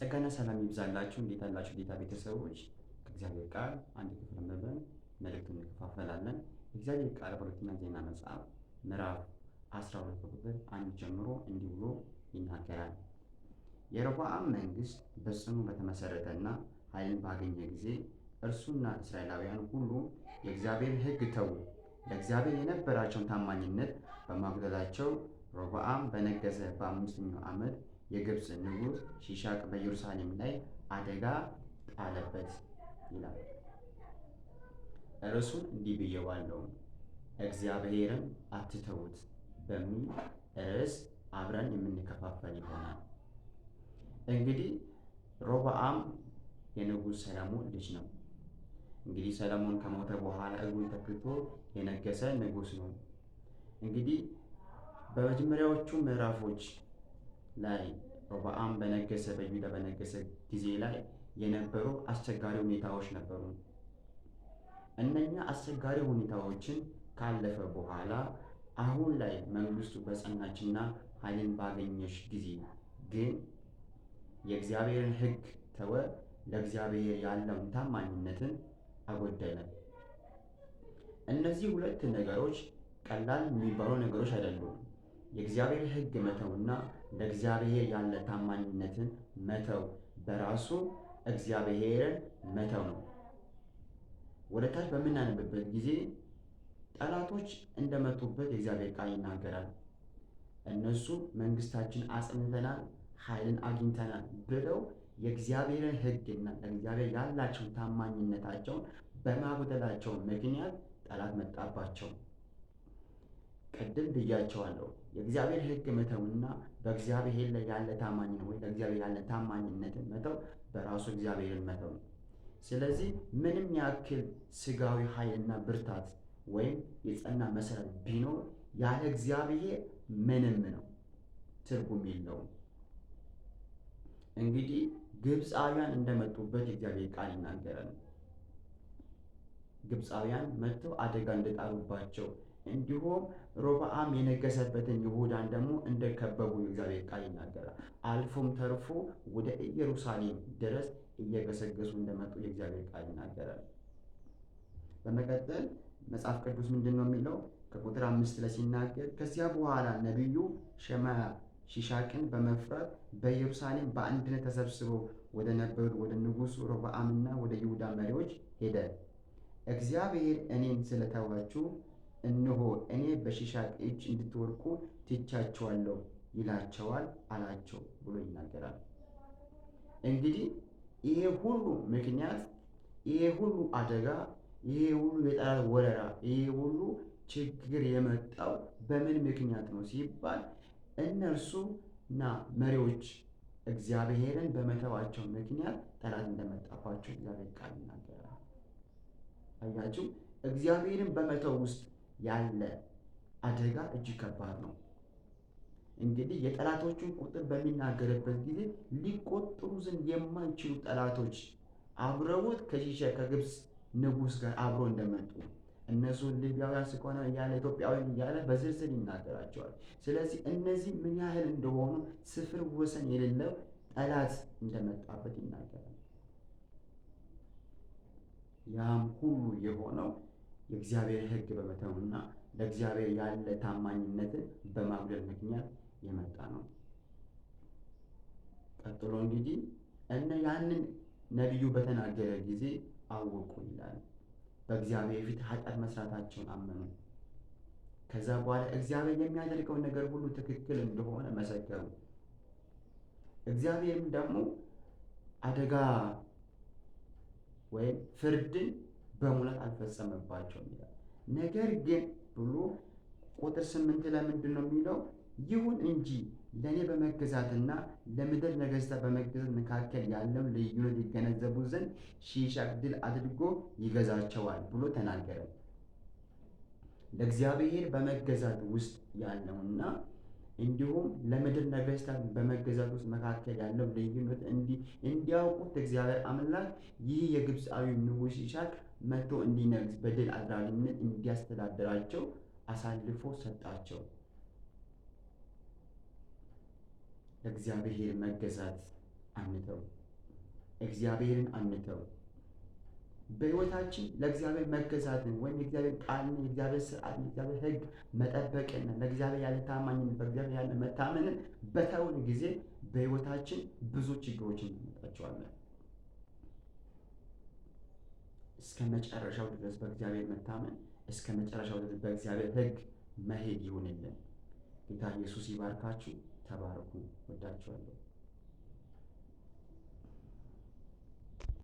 ጸጋና ሰላም ይብዛላችሁ። እንዴት አላችሁ ጌታ ቤተሰቦች? ከእግዚአብሔር ቃል አንድ ክፍል አንብበን መልእክቱን እንከፋፈላለን። የእግዚአብሔር ቃል በሁለተኛ ዜና መጽሐፍ ምዕራፍ 12 ቁጥር 1 ጀምሮ እንዲህ ብሎ ይናገራል። የሮብዓም መንግስት በጽኑ በተመሰረተና ኃይልን ባገኘ ጊዜ እርሱና እስራኤላውያን ሁሉ የእግዚአብሔር ሕግ ተዉ። ለእግዚአብሔር የነበራቸውን ታማኝነት በማጉደላቸው ሮብዓም በነገሰ በአምስተኛው ዓመት የግብፅ ንጉሥ ሺሻቅ በኢየሩሳሌም ላይ አደጋ ጣለበት ይላል። ርዕሱን እንዲህ ብዬዋለሁ፣ እግዚአብሔርን አትተዉት በሚል ርዕስ አብረን የምንከፋፈል ይሆናል። እንግዲህ ሮብዓም የንጉሥ ሰለሞን ልጅ ነው። እንግዲህ ሰለሞን ከሞተ በኋላ እግሩን ተክቶ የነገሰ ንጉሥ ነው። እንግዲህ በመጀመሪያዎቹ ምዕራፎች ላይ ሮብዓም በይሁዳ በነገሰ ጊዜ ላይ የነበሩ አስቸጋሪ ሁኔታዎች ነበሩ። እነኛ አስቸጋሪ ሁኔታዎችን ካለፈ በኋላ አሁን ላይ መንግስቱ በጸናችና ኃይልን ባገኘች ጊዜ ግን የእግዚአብሔርን ሕግ ተወ። ለእግዚአብሔር ያለውን ታማኝነትን አጎደለ። እነዚህ ሁለት ነገሮች ቀላል የሚባሉ ነገሮች አይደሉም። የእግዚአብሔር ሕግ መተውና ለእግዚአብሔር ያለ ታማኝነትን መተው በራሱ እግዚአብሔርን መተው ነው። ወደ ታች በምናነብበት ጊዜ ጠላቶች እንደመጡበት የእግዚአብሔር ቃል ይናገራል። እነሱ መንግስታችን አጽንተናል፣ ኃይልን አግኝተናል ብለው የእግዚአብሔርን ሕግና ለእግዚአብሔር ያላቸውን ታማኝነታቸውን በማጉደላቸው ምክንያት ጠላት መጣባቸው። ቅድም ብያቸዋለሁ። የእግዚአብሔር ሕግ መተውና በእግዚአብሔር ላይ ያለ ታማኝነት ወይ ለእግዚአብሔር ያለ ታማኝነትን መተው በራሱ እግዚአብሔርን መተው ነው። ስለዚህ ምንም ያክል ስጋዊ ኃይልና ብርታት ወይም የጸና መሰረት ቢኖር ያለ እግዚአብሔር ምንም ነው፣ ትርጉም የለውም። እንግዲህ ግብፃውያን እንደመጡበት የእግዚአብሔር ቃል ይናገራል። ግብፃውያን መጥተው አደጋ እንደጣሉባቸው እንዲሁም ሮብዓም የነገሰበትን ይሁዳን ደግሞ እንደከበቡ የእግዚአብሔር ቃል ይናገራል። አልፎም ተርፎ ወደ ኢየሩሳሌም ድረስ እየገሰገሱ እንደመጡ የእግዚአብሔር ቃል ይናገራል። በመቀጠል መጽሐፍ ቅዱስ ምንድን ነው የሚለው? ከቁጥር 5 ላይ ሲናገር ከዚያ በኋላ ነቢዩ ሸማያ ሺሻቅን በመፍራት በኢየሩሳሌም በአንድነት ተሰብስበው ወደ ነበሩት ወደ ንጉሡ ሮብዓምና ወደ ይሁዳ መሪዎች ሄደ። እግዚአብሔር እኔን ስለተዋችሁ እነሆ እኔ በሺሻቅ እጅ እንድትወድቁ ትቻችኋለሁ ይላቸዋል አላቸው ብሎ ይናገራል። እንግዲህ ይሄ ሁሉ ምክንያት፣ ይሄ ሁሉ አደጋ፣ ይሄ ሁሉ የጠላት ወረራ፣ ይሄ ሁሉ ችግር የመጣው በምን ምክንያት ነው ሲባል እነርሱና መሪዎች እግዚአብሔርን በመተዋቸው ምክንያት ጠላት እንደመጣባቸው እግዚአብሔር ቃል ይናገራል። አያችሁ፣ እግዚአብሔርን በመተው ውስጥ ያለ አደጋ እጅግ ከባድ ነው። እንግዲህ የጠላቶቹን ቁጥር በሚናገርበት ጊዜ ሊቆጠሩ ዘንድ የማይችሉ ጠላቶች አብረውት ከግብፅ ንጉሥ ጋር አብሮ እንደመጡ እነሱ ሊቢያውያን እስከሆነ እያለ ኢትዮጵያውያን እያለ በዝርዝር ይናገራቸዋል። ስለዚህ እነዚህ ምን ያህል እንደሆኑ ስፍር ወሰን የሌለው ጠላት እንደመጣበት ይናገራል። ያም ሁሉ የሆነው የእግዚአብሔር ሕግ በመተውና ለእግዚአብሔር ያለ ታማኝነትን በማጉደል ምክንያት የመጣ ነው። ቀጥሎ እንግዲህ ያንን ነቢዩ በተናገረ ጊዜ አወቁ ይላል። በእግዚአብሔር ፊት ኃጢአት መስራታቸውን አመኑ። ከዛ በኋላ እግዚአብሔር የሚያደርገውን ነገር ሁሉ ትክክል እንደሆነ መሰከሩ። እግዚአብሔርም ደግሞ አደጋ ወይም ፍርድን በሙላት አልፈጸመባቸውም ይላል። ነገር ግን ብሎ ቁጥር 8 ላይ ምንድን ነው የሚለው? ይሁን እንጂ ለእኔ በመገዛትና ለምድር ነገሥታት በመገዛት መካከል ያለውን ልዩነት ይገነዘቡ ዘንድ ሺሻቅ ድል አድርጎ ይገዛቸዋል ብሎ ተናገረ። ለእግዚአብሔር በመገዛት ውስጥ ያለውና እንዲሁም ለምድር ነገሥታት በመገዛት ውስጥ መካከል ያለው ልዩነት እንዲያውቁት እግዚአብሔር አምላክ ይህ የግብፃዊ ንጉሥ ሺሻቅ መጥቶ እንዲነግስ በድል አድራጊነት እንዲያስተዳድራቸው አሳልፎ ሰጣቸው። ለእግዚአብሔር መገዛት አንተው፣ እግዚአብሔርን አንተው። በሕይወታችን ለእግዚአብሔር መገዛትን ወይም የእግዚአብሔር ቃልን፣ የእግዚአብሔር ስርዓትን፣ የእግዚአብሔር ሕግ መጠበቅን፣ ለእግዚአብሔር ያለ ታማኝነት፣ በእግዚአብሔር ያለ መታመንን በተውን ጊዜ በሕይወታችን ብዙ ችግሮችን እናመጣቸዋለን። እስከ መጨረሻው ድረስ በእግዚአብሔር መታመን፣ እስከ መጨረሻው ድረስ በእግዚአብሔር ሕግ መሄድ ይሁንልን። ጌታ ኢየሱስ ይባርካችሁ። ተባረኩ። ወዳችኋለሁ።